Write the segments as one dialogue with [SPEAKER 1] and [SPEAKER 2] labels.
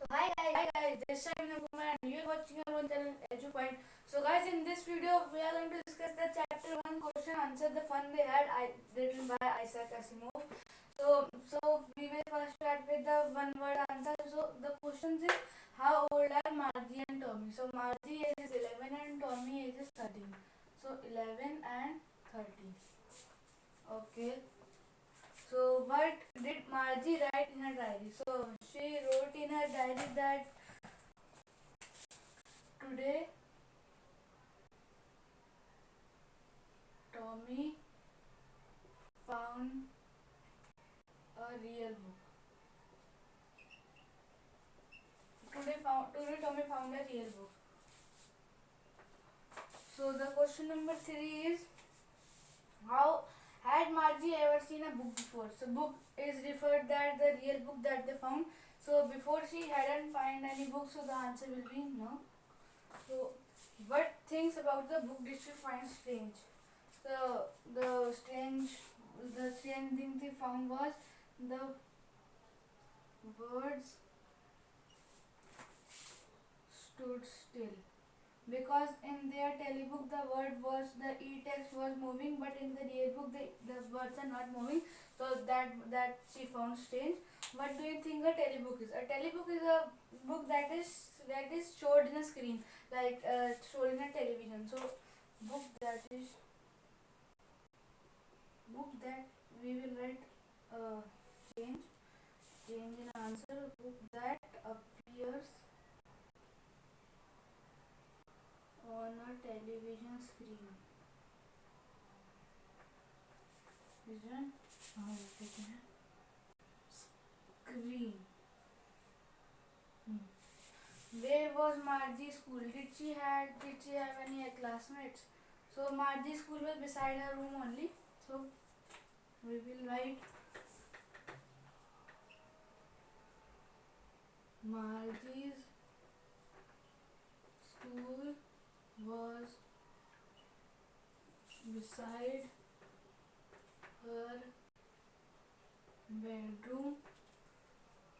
[SPEAKER 1] Hi guys, this time Kumar and you're watching our own channel EduPoint. So guys, in this video we are going to discuss the chapter 1 question answer the fun they had written by Isaac Asimov. So we will first start with the one word answer. So the question is, how old are Margie and Tommy? So Margie age is 11 and Tommy age is 13. So 11 and 13. Okay. So what did Margie write in her diary? So she wrote in her diary that today Tommy found a real book. Today Tommy found a real book. So the question number 3 is, how had Margie ever seen a book before? So book is referred that the real book that they found. So before she hadn't find any book, so the answer will be no. So what things about the book did she find strange? So the strange thing they found was the words stood still, because in their telebook the word was the e-text was moving, but in the real book the words are not moving. So that she found strange. What do you think a telebook is? A telebook is a book that is showed in a screen, like showed in a television. So book that is book that we will write uh, change change in answer. Book that appears on a television screen. Vision screen. Where was Margie's school? Did she have any classmates? So Margie's school was beside her room only. So we will write Margie's school was beside her bedroom.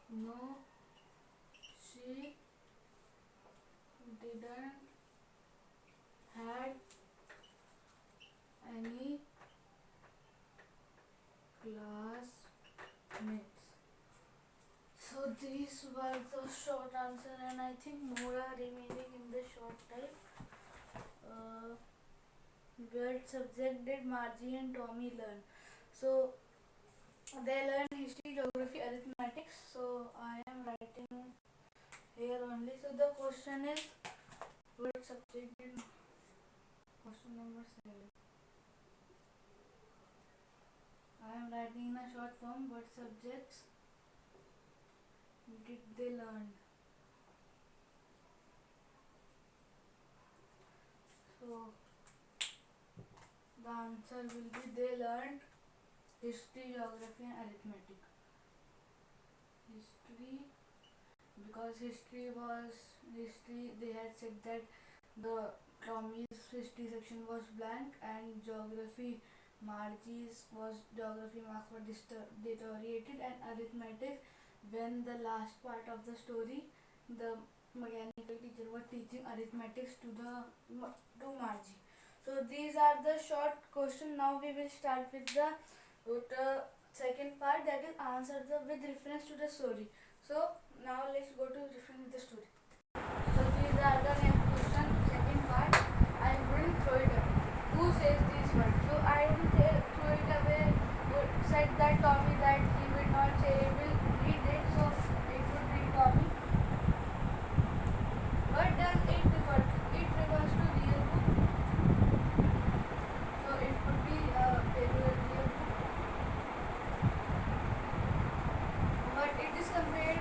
[SPEAKER 1] No, she didn't had any classmates. So these were the short answer, and I think more are remaining in the short type. What subject did Margie and Tommy learn? So they learn history, geography, arithmetic. So I am writing here only. So the question is, what subject did question number 7? I am writing in a short form. What subjects did they learn? So the answer will be they learned history, geography and arithmetic. History, because history they had said that the Tommy's history section was blank, and geography Margie's was geography marks were deteriorated, and arithmetic, when the last part of the story the mechanical teacher was teaching arithmetics to Margie. So these are the short questions. Now we will start with the second part, that is answer with reference to the story. So now let's go to reference with the story. So these are the next question, second part. I wouldn't throw it away. Who says these words? So I wouldn't throw it away. Said that Tommy, that he will not say, he will read it. So it would be Tommy. What does it refer to? It refers to real book. So it would be real book. But it is compared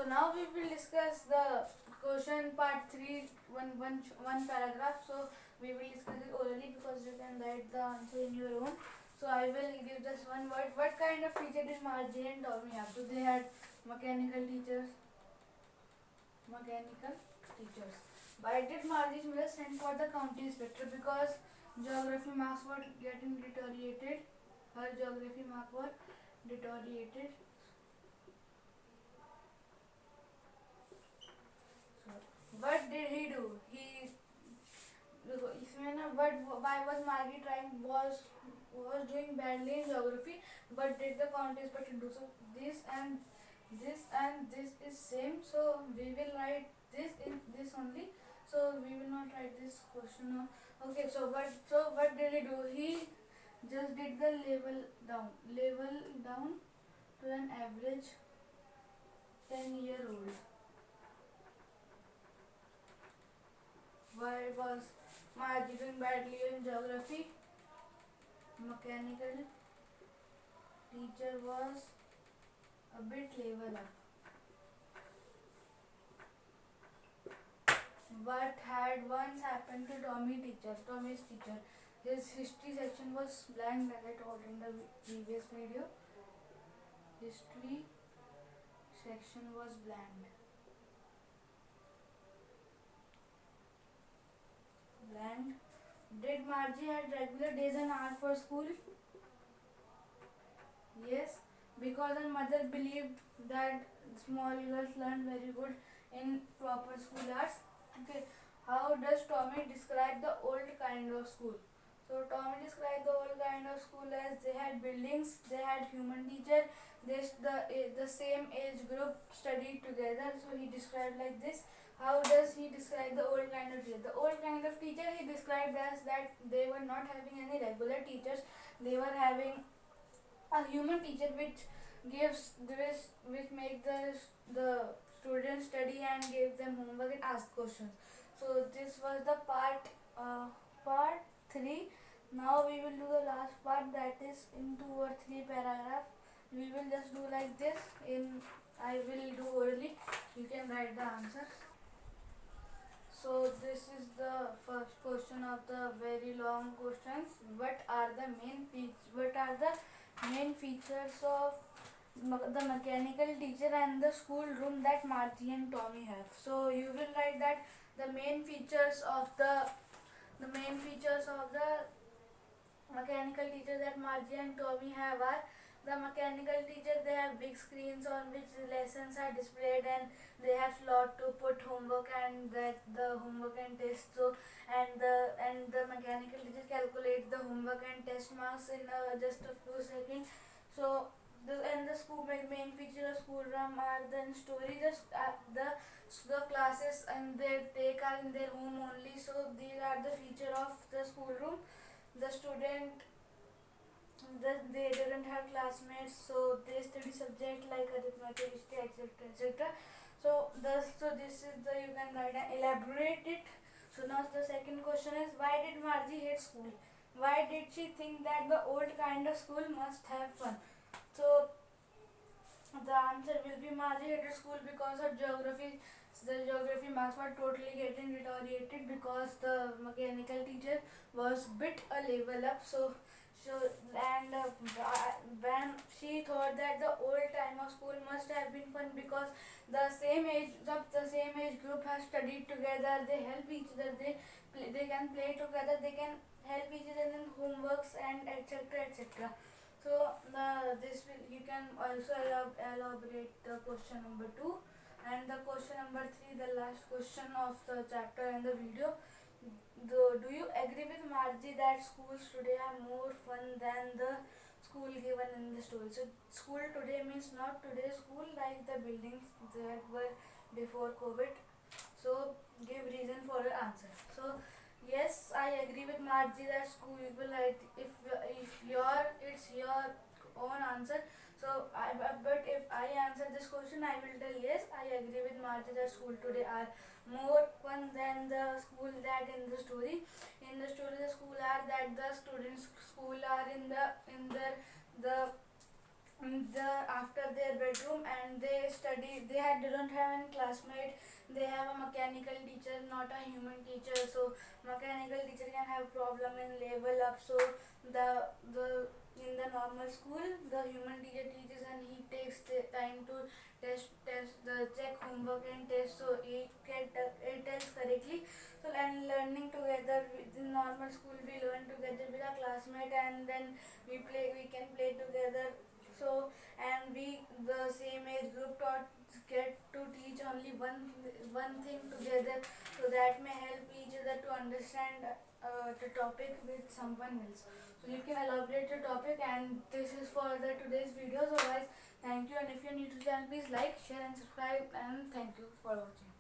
[SPEAKER 1] So now we will discuss the question part 3, one paragraph. So we will discuss it orally because you can write the answer in your own. So I will give just one word. What kind of teacher did Margie and Tommy have? So they had mechanical teachers. Mechanical teachers. Why did Margie's mother send for the county inspector? Because geography marks were getting deteriorated. Her geography mark were deteriorated. So, what did he do? इसमें ना why was Margie trying was doing badly in geography, but did the county inspector do so? This and this is same, so we will write this in this only. So we will not write this question now. Okay, so what did he do? He just did the level down to an average 10-year-old. Why was Margie doing badly in geography? Mechanical teacher was a bit level up. What had once happened to Tommy's teacher? His history section was blank, as I told in the previous video. History section was blank. Did Margie had regular days and hours for school? Yes, because her mother believed that small girls learn very good in proper school hours. Okay, how does Tommy describe the old kind of school? So Tommy described the old kind of school as they had buildings, they had human teacher, the same age group studied together. So he described like this. How does he describe the old kind of teacher? The old kind of teacher he described as that they were not having any regular teachers. They were having a human teacher which make the students study and gave them homework and ask questions. So this was the part 3. Now we will do the last part, that is in 2 or 3 paragraph. We will just do like this. I will do orally. You can write the answer. So this is the first question of the very long questions. What are the main features of the mechanical teacher and the school room that Margie and Tommy have? So you will write that the main features of the mechanical teacher that Margie and Tommy have are: the mechanical teacher, they have big screens on which lessons are displayed, and they have slot to put homework and get the homework and test. So and the mechanical teacher calculates the homework and test marks in just a few seconds. So the school main feature of school room are the story, just the classes and they take are in their home only. So these are the feature of the school room. The student, they didn't have classmates, so they study subject like arithmetic, history, etc. So this is the, you can write and elaborate it. So now the second question is, why did Margie hate school? Why did she think that the old kind of school must have fun? So the answer will be, Margie hated school because her the geography marks were totally getting deteriorated because the mechanical teacher was bit a level up. When she thought that the old time of school must have been fun because the same age group has studied together, they help each other, they can play together, they can help each other in homeworks and etc. So you can also elaborate the question number 2 and the question number 3, the last question of the chapter and the video. Do you agree with Margie that schools today are more fun than the school given in the story? So school today means not today's school like the buildings that were before COVID. So give reason for your answer. So yes, I agree with Margie that school will write if it's your own answer. So but if I answer this question, I will tell yes, I agree with Margie that school today are more fun than the school that in the story. In the story, the school are that the students school are in the in the after their bedroom, and they don't have any classmate. They have a mechanical teacher, not a human teacher. So mechanical teacher can have problem in level up. So the in the normal school, the human teacher teaches and he takes the time to test the check homework and test, so he tells correctly. So and learning together in normal school, we learn together with our classmate, and then we can play together. So and we the same age group taught get to teach only one thing together, so that may help each other to understand the topic with someone else. So you can elaborate the topic, and this is for the today's video. So guys, thank you, and if you're new to the channel, please like, share and subscribe, and thank you for watching.